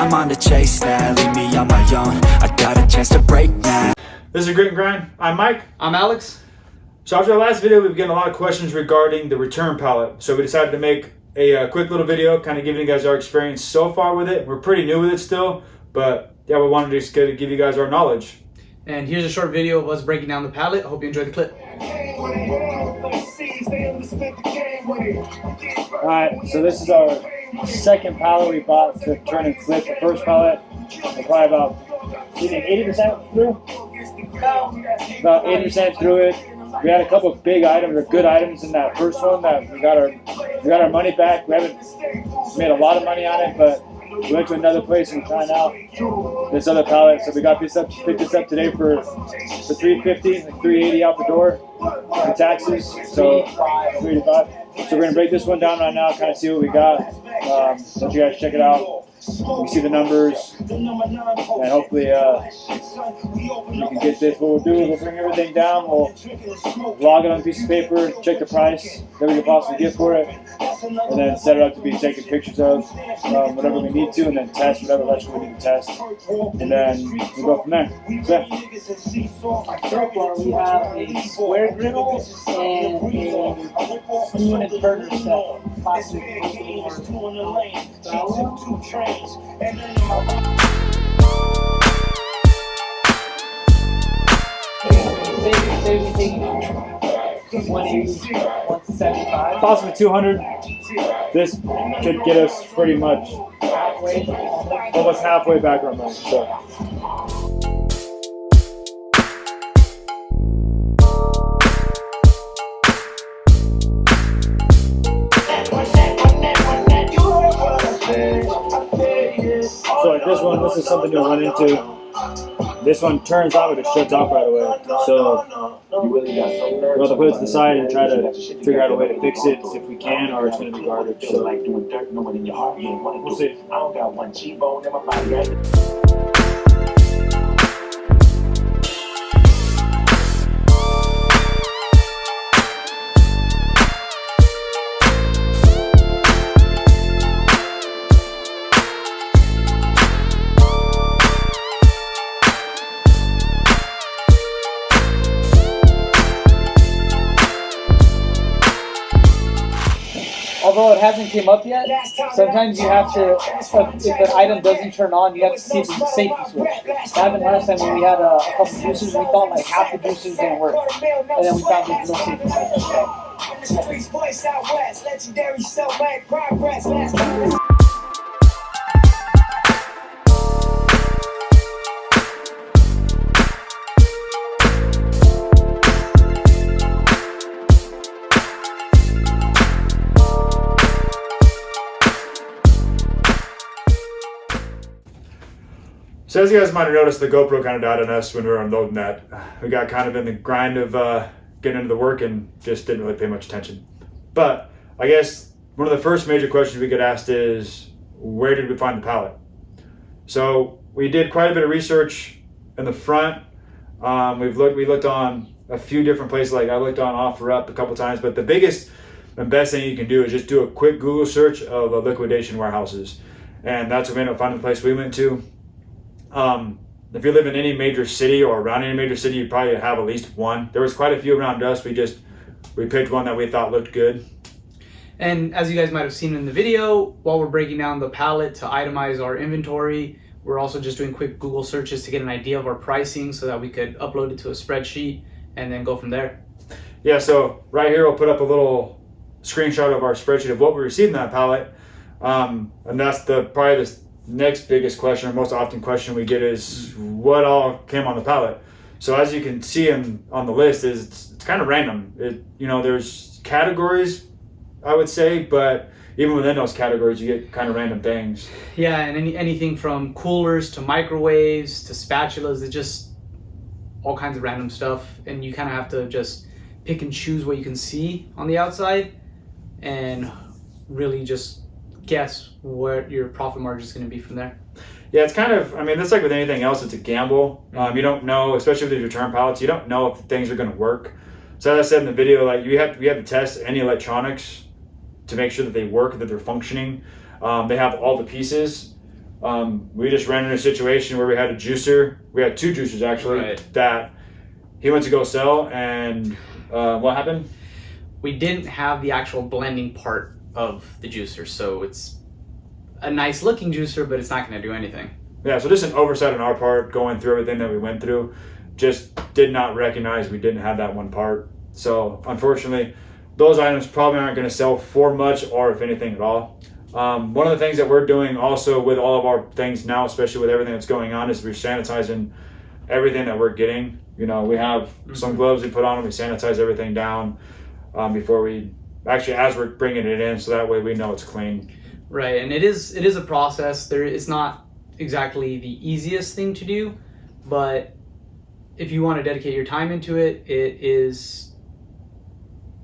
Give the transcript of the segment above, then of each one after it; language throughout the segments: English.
I'm on the chase now, leave me on my own. I got a chance to break now. This is Grit and Grind. I'm Mike. I'm Alex. So after our last video, we've gotten a lot of questions regarding the return pallet. So we decided to make a quick little video, kind of giving you guys our experience so far with it. We're pretty new with it still, but yeah, we wanted to just give you guys our knowledge. And here's a short video of us breaking down the pallet. I hope you enjoyed the clip. Alright, so this is our second pallet we bought to turn and flip. The first pallet, we're probably about 80% through? About 80% through it. We had a couple of big items, or good items in that first one that we got our money back. We haven't made a lot of money on it, but we went to another place and found out this other pallet. So we got picked this up today for $350, like $380 out the door for taxes. So $385. So we're gonna break this one down right now, kind of see what we got. Let you guys check it out. You see the numbers, and hopefully we can get this. What we'll do is we'll bring everything down, we'll log it on a piece of paper, check the price that we could possibly get for it, and then set it up to be taken pictures of, whatever we need to, and then test whatever electrical we need to test, and then we'll go from there. So far we have a square griddle and a spoon and burner set. possibly 200. This could get us pretty much almost halfway back on money. So like this one, this is something you'll run into. This one turns off, but it shuts off right away. So we're going to put it to the side and try to figure out a way to fix it if we can, or it's going to be garbage. So we'll see. Although it hasn't came up yet, sometimes you have to, if an item doesn't turn on, you have to see if it's a safety switch. That happened last time when we had a couple juicers, we thought like half the juicers didn't work. And then we found there's no safety switch. So as you guys might have noticed, the GoPro kind of died on us when we were unloading that. We got kind of in the grind of getting into the work and just didn't really pay much attention. But I guess one of the first major questions we get asked is, where did we find the pallet? So we did quite a bit of research in the front. We looked on a few different places. Like I looked on OfferUp a couple times, but the biggest and best thing you can do is just do a quick Google search of liquidation warehouses. And that's what we ended up finding the place we went to. If you live in any major city or around any major city, you probably have at least one. There was quite a few around us. We picked one that we thought looked good. And as you guys might have seen in the video, while we're breaking down the pallet to itemize our inventory, we're also just doing quick Google searches to get an idea of our pricing so that we could upload it to a spreadsheet and then go from there. Yeah, so right here we'll put up a little screenshot of our spreadsheet of what we received in that pallet. And that's probably the next biggest question, or most often question we get, is what all came on the pallet. So as you can see on the list, it's kind of random. There's categories, I would say, but even within those categories, you get kind of random things. Yeah, and anything from coolers to microwaves to spatulas, it's just all kinds of random stuff, and you kind of have to just pick and choose what you can see on the outside and really just guess what your profit margin is going to be from there. Yeah, it's kind of, it's like with anything else, it's a gamble. You don't know, especially with these return pallets, you don't know if things are going to work. So as I said in the video, like we have to test any electronics to make sure that they work, that they're functioning. They have all the pieces. We just ran into a situation where we had a juicer. We had 2 juicers actually that he went to go sell, and what happened? We didn't have the actual blending part of the juicer, so it's a nice looking juicer, but it's not going to do anything. Yeah, so just an oversight on our part, going through everything that we went through. Just did not recognize we didn't have that one part. So unfortunately, those items probably aren't going to sell for much, or if anything at all. One of the things that we're doing also with all of our things now, especially with everything that's going on, is we're sanitizing everything that we're getting. You know, we have some gloves we put on and we sanitize everything down before we actually, as we're bringing it in, so that way we know it's clean. Right, and it is a process. It's not exactly the easiest thing to do, but if you want to dedicate your time into it, it is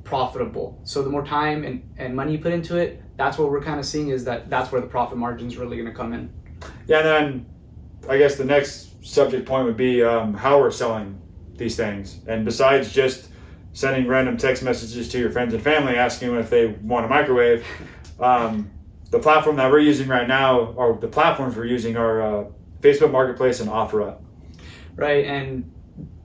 profitable. So the more time and money you put into it, that's what we're kind of seeing, is that's where the profit margin is really going to come in. Yeah, and then I guess the next subject point would be how we're selling these things. And besides just sending random text messages to your friends and family asking if they want a microwave, the platform that we're using right now, or the platforms we're using, are Facebook Marketplace and OfferUp. Right, and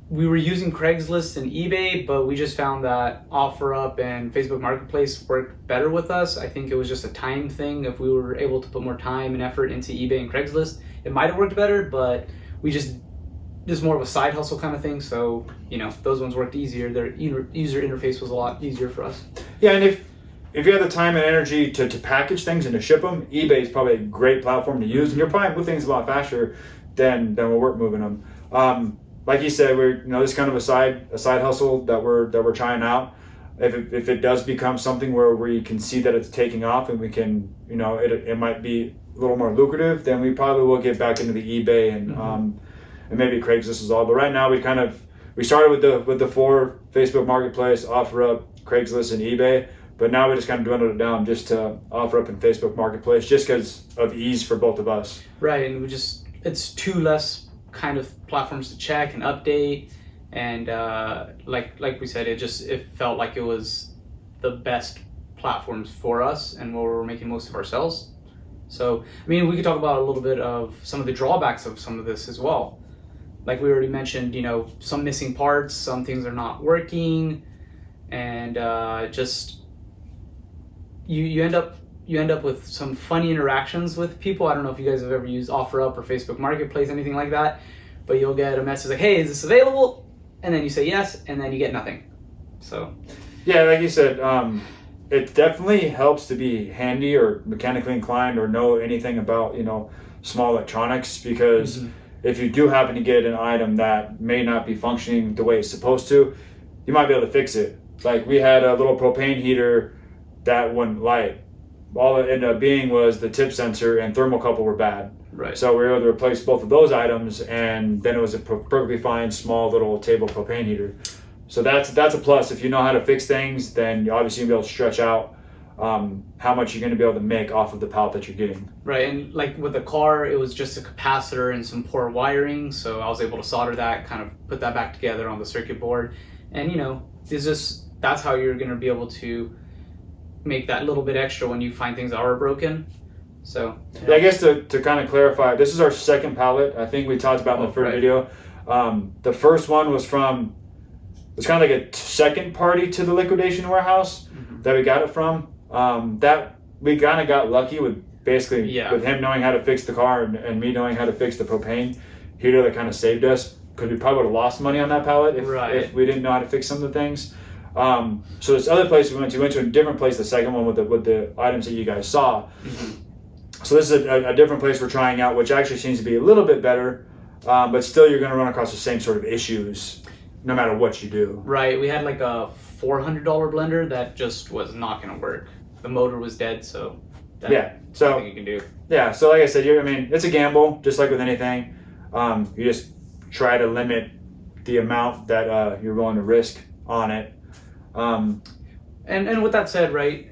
we were using Craigslist and eBay, but we just found that OfferUp and Facebook Marketplace worked better with us. I think it was just a time thing. If we were able to put more time and effort into eBay and Craigslist, it might have worked better, but we just more of a side hustle kind of thing. So, you know, those ones worked easier. Their user interface was a lot easier for us. Yeah, and if you have the time and energy to package things and to ship them, eBay is probably a great platform to use, and you'll probably move things a lot faster than when we're moving them. Like you said, we're, you know, this kind of a side hustle that we're trying out. If it does become something where we can see that it's taking off and we can, you know, it might be a little more lucrative, then we probably will get back into the eBay and maybe Craigslist as well. But right now we started with the 4: Facebook Marketplace, OfferUp, Craigslist, and eBay. But now we just kind of dwindled it down just to OfferUp and Facebook Marketplace, just because of ease for both of us. Right, and it's 2 less kind of platforms to check and update, and like we said, it felt like it was the best platforms for us and where we're making most of our sales. So, I mean, we could talk about a little bit of some of the drawbacks of some of this as well. Like we already mentioned, you know, some missing parts, some things are not working, and just you end up with some funny interactions with people. I don't know if you guys have ever used OfferUp or Facebook Marketplace, anything like that, but you'll get a message like, "Hey, is this available?" And then you say yes, and then you get nothing. So, yeah, like you said, it definitely helps to be handy or mechanically inclined or know anything about, you know, small electronics, because if you do happen to get an item that may not be functioning the way it's supposed to, you might be able to fix it. Like we had a little propane heater that wouldn't light. All it ended up being was the tip sensor and thermocouple were bad. Right. So we were able to replace both of those items, and then it was a perfectly fine small little table propane heater. So that's a plus. If you know how to fix things, then obviously you'll be able to stretch out how much you're going to be able to make off of the pallet that you're getting. Right, and like with the car, it was just a capacitor and some poor wiring, so I was able to solder that, kind of put that back together on the circuit board, and you know, that's how you're going to be able to make that little bit extra when you find things that are broken. So yeah, I guess to kind of clarify, this is our second pallet. I think we talked about in the first video. The first one was kind of like a second party to the liquidation warehouse that we got it from. That we kind of got lucky with with him knowing how to fix the car and me knowing how to fix the propane heater. That kind of saved us, because we probably would have lost money on that pallet if we didn't know how to fix some of the things. So this other place we went to a different place, the second one with the items that you guys saw. So this is a different place we're trying out, which actually seems to be a little bit better, but still you're going to run across the same sort of issues no matter what you do. Right, we had like a $400 blender that just was not going to work. The motor was dead, so that's nothing you can do. Yeah, so like I said, it's a gamble, just like with anything. You just try to limit the amount that you're willing to risk on it. And with that said, right,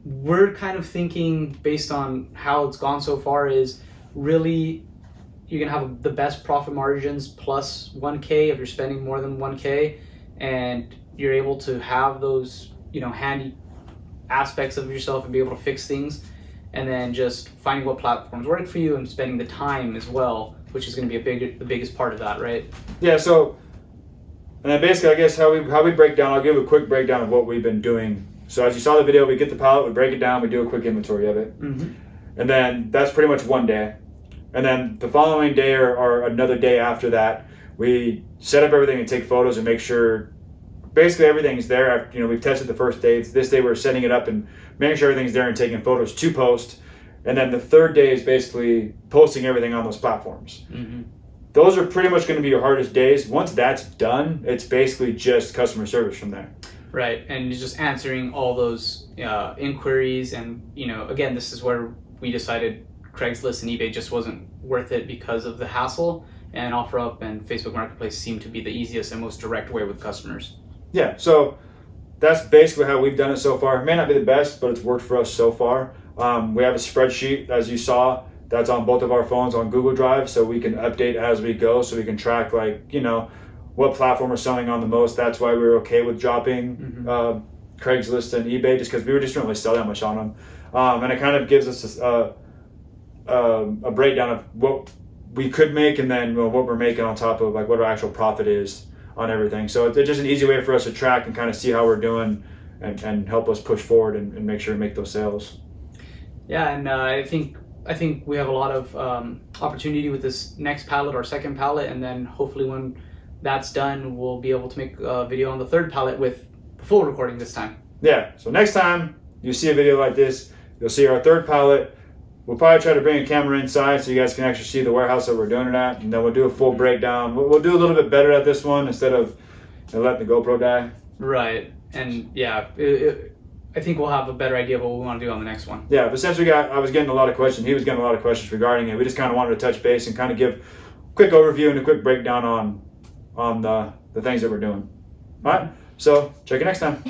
we're kind of thinking, based on how it's gone so far, is really you're going to have the best profit margins plus 1K if you're spending more than 1K, and you're able to have those, you know, handy aspects of yourself and be able to fix things. and then just finding what platforms work for you and spending the time as well, which is going to be the biggest part of that, right? Yeah. So, and then basically, I guess how we break down. I'll give a quick breakdown of what we've been doing. So as you saw the video, we get the pallet, we break it down, we do a quick inventory of it, and then that's pretty much one day. And then the following day or another day after that, we set up everything and take photos and make sure basically everything's there. You know, we've tested the first day. This day we're setting it up and making sure everything's there and taking photos to post. And then the third day is basically posting everything on those platforms. Those are pretty much going to be your hardest days. Once that's done, it's basically just customer service from there. Right, and just answering all those inquiries. And, you know, again, this is where we decided Craigslist and eBay just wasn't worth it because of the hassle, and OfferUp and Facebook Marketplace seemed to be the easiest and most direct way with customers. Yeah, so that's basically how we've done it so far. It may not be the best, but it's worked for us so far. We have a spreadsheet, as you saw, that's on both of our phones on Google Drive, so we can update as we go, so we can track, like, you know, what platform we're selling on the most. That's why we were okay with dropping Craigslist and eBay, just because we just didn't really sell that much on them. And it kind of gives us a breakdown of what we could make, and then what we're making on top of, like, what our actual profit is on everything. So it's just an easy way for us to track and kind of see how we're doing and help us push forward and make sure to make those sales. Yeah, and I think we have a lot of opportunity with this next pallet, our second pallet, and then hopefully when that's done, we'll be able to make a video on the third pallet with the full recording this time. Yeah, so next time you see a video like this, you'll see our third pallet. We'll probably try to bring a camera inside so you guys can actually see the warehouse that we're doing it at, and then we'll do a full breakdown. We'll do a little bit better at this one instead of letting the GoPro die. Right, and yeah, I think we'll have a better idea of what we want to do on the next one. Yeah, but since I was getting a lot of questions, he was getting a lot of questions regarding it, we just kind of wanted to touch base and kind of give a quick overview and a quick breakdown on the things that we're doing. All right, so check you next time.